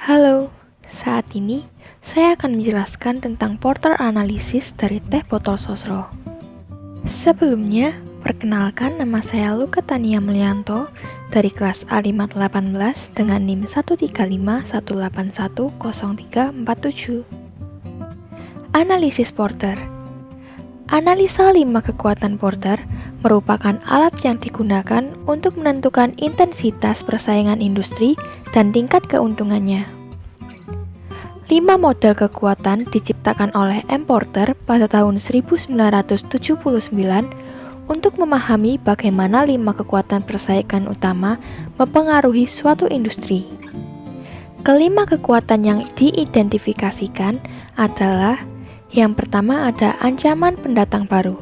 Halo, saat ini saya akan menjelaskan tentang porter analisis dari Teh Botol Sosro. Sebelumnya, perkenalkan nama saya Luka Tania Mulyanto dari kelas A518 dengan NIM 13518100347. Analisis porter. Analisa 5 kekuatan porter merupakan alat yang digunakan untuk menentukan intensitas persaingan industri dan tingkat keuntungannya. 5 model kekuatan diciptakan oleh M. Porter pada tahun 1979 untuk memahami bagaimana 5 kekuatan persaingan utama mempengaruhi suatu industri. Kelima kekuatan yang diidentifikasikan adalah: yang pertama ada ancaman pendatang baru.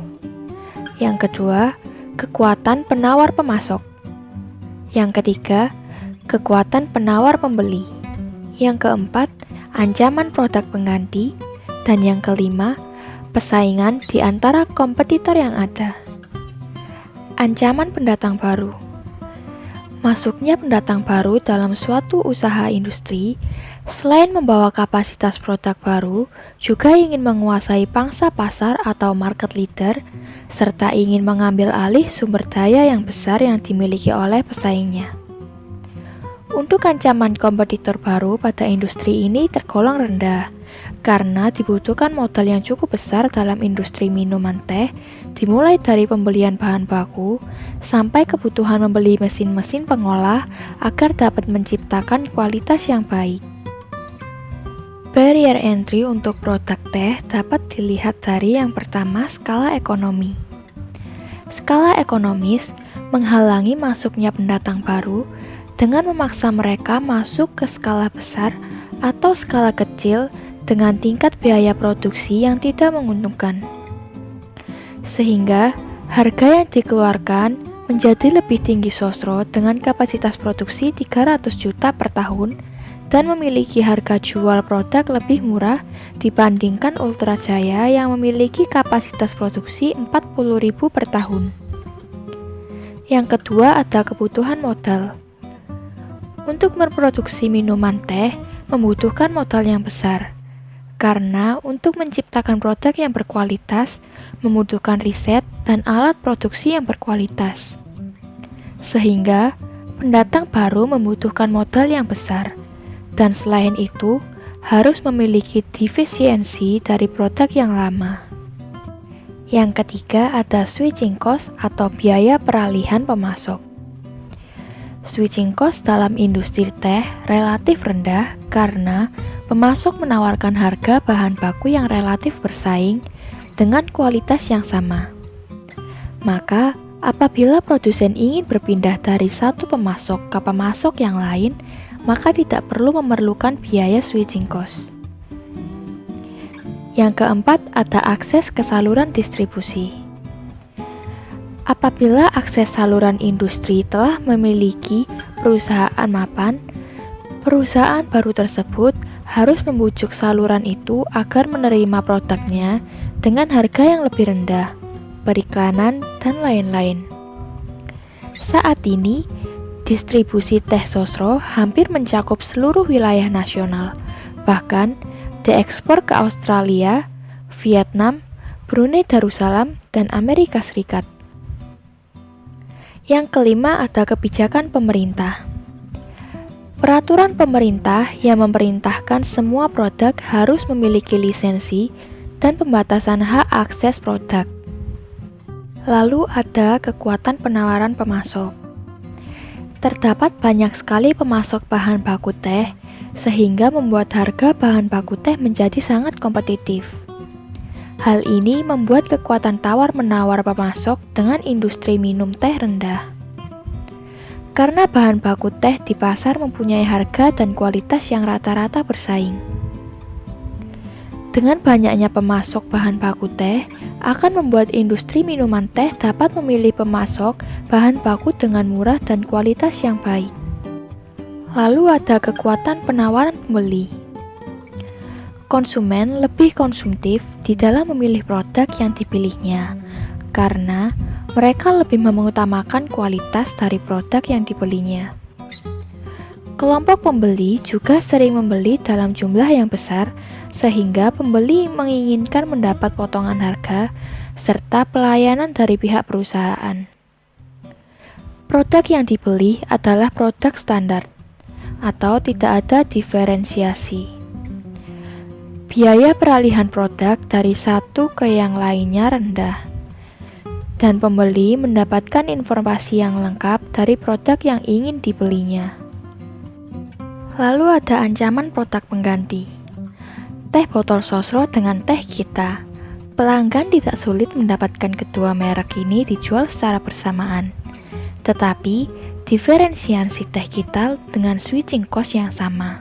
Yang kedua, kekuatan penawar pemasok. Yang ketiga, kekuatan penawar pembeli. Yang keempat, ancaman produk pengganti. Dan yang kelima, persaingan di antara kompetitor yang ada. Ancaman pendatang baru. Masuknya pendatang baru dalam suatu usaha industri, selain membawa kapasitas produk baru, juga ingin menguasai pangsa pasar atau market leader, serta ingin mengambil alih sumber daya yang besar yang dimiliki oleh pesaingnya. Untuk ancaman kompetitor baru pada industri ini tergolong rendah, karena dibutuhkan modal yang cukup besar dalam industri minuman teh, dimulai dari pembelian bahan baku, sampai kebutuhan membeli mesin-mesin pengolah agar dapat menciptakan kualitas yang baik. Barrier entry untuk produk teh dapat dilihat dari yang pertama, skala ekonomi. Skala ekonomis menghalangi masuknya pendatang baru dengan memaksa mereka masuk ke skala besar atau skala kecil dengan tingkat biaya produksi yang tidak menguntungkan. Sehingga harga yang dikeluarkan menjadi lebih tinggi Sosro dengan kapasitas produksi 300 juta per tahun dan memiliki harga jual produk lebih murah dibandingkan Ultra Jaya yang memiliki kapasitas produksi 40.000 per tahun. Yang kedua ada kebutuhan modal. Untuk memproduksi minuman teh membutuhkan modal yang besar, karena untuk menciptakan produk yang berkualitas membutuhkan riset dan alat produksi yang berkualitas. Sehingga pendatang baru membutuhkan modal yang besar, dan selain itu harus memiliki defisiensi dari produk yang lama. Yang ketiga ada switching cost atau biaya peralihan pemasok. Switching cost dalam industri teh relatif rendah karena pemasok menawarkan harga bahan baku yang relatif bersaing dengan kualitas yang sama. Maka, apabila produsen ingin berpindah dari satu pemasok ke pemasok yang lain, maka tidak perlu memerlukan biaya switching cost. Yang keempat ada akses ke saluran distribusi. Apabila akses saluran industri telah memiliki perusahaan mapan, perusahaan baru tersebut harus membujuk saluran itu agar menerima produknya dengan harga yang lebih rendah, periklanan, dan lain-lain. Saat ini, distribusi teh Sosro hampir mencakup seluruh wilayah nasional, bahkan diekspor ke Australia, Vietnam, Brunei Darussalam, dan Amerika Serikat. Yang kelima ada kebijakan pemerintah. Peraturan pemerintah yang memerintahkan semua produk harus memiliki lisensi dan pembatasan hak akses produk. Lalu ada kekuatan penawaran pemasok. Terdapat banyak sekali pemasok bahan baku teh, sehingga membuat harga bahan baku teh menjadi sangat kompetitif. Hal ini membuat kekuatan tawar-menawar pemasok dengan industri minum teh rendah. Karena bahan baku teh di pasar mempunyai harga dan kualitas yang rata-rata bersaing. Dengan banyaknya pemasok bahan baku teh, akan membuat industri minuman teh dapat memilih pemasok bahan baku dengan murah dan kualitas yang baik. Lalu ada kekuatan penawaran pembeli. Konsumen lebih konsumtif di dalam memilih produk yang dipilihnya, karena mereka lebih mengutamakan kualitas dari produk yang dibelinya. Kelompok pembeli juga sering membeli dalam jumlah yang besar, sehingga pembeli menginginkan mendapat potongan harga serta pelayanan dari pihak perusahaan. Produk yang dibeli adalah produk standar, atau tidak ada diferensiasi. Biaya peralihan produk dari satu ke yang lainnya rendah, dan pembeli mendapatkan informasi yang lengkap dari produk yang ingin dibelinya. Lalu ada ancaman produk pengganti. Teh botol sosro dengan teh kita. Pelanggan tidak sulit mendapatkan kedua merek ini dijual secara bersamaan. Tetapi, diferensiasi teh kita dengan switching cost yang sama.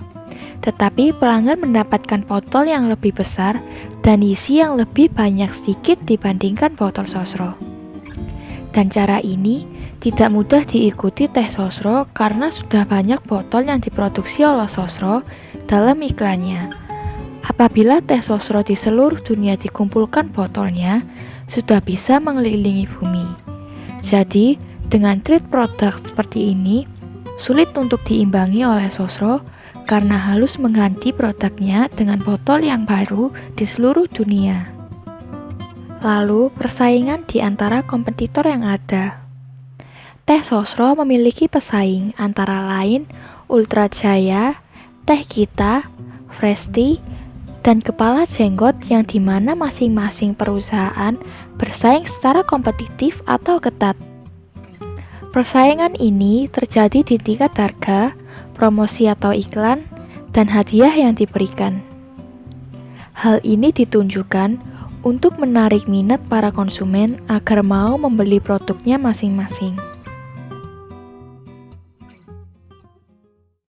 Tetapi pelanggan mendapatkan botol yang lebih besar dan isi yang lebih banyak sedikit dibandingkan botol sosro. Dan cara ini tidak mudah diikuti teh sosro karena sudah banyak botol yang diproduksi oleh sosro dalam iklannya. Apabila teh sosro di seluruh dunia dikumpulkan botolnya, sudah bisa mengelilingi bumi. Jadi, dengan trade produk seperti ini, sulit untuk diimbangi oleh sosro karena harus mengganti produknya dengan botol yang baru di seluruh dunia. Lalu, persaingan di antara kompetitor yang ada. Teh sosro memiliki pesaing antara lain Ultra Jaya, Teh Kita, Fresh Tea, dan Kepala Jenggot yang dimana masing-masing perusahaan bersaing secara kompetitif atau ketat. Persaingan ini terjadi di tingkat harga, promosi atau iklan, dan hadiah yang diberikan. Hal ini ditunjukkan untuk menarik minat para konsumen agar mau membeli produknya masing-masing.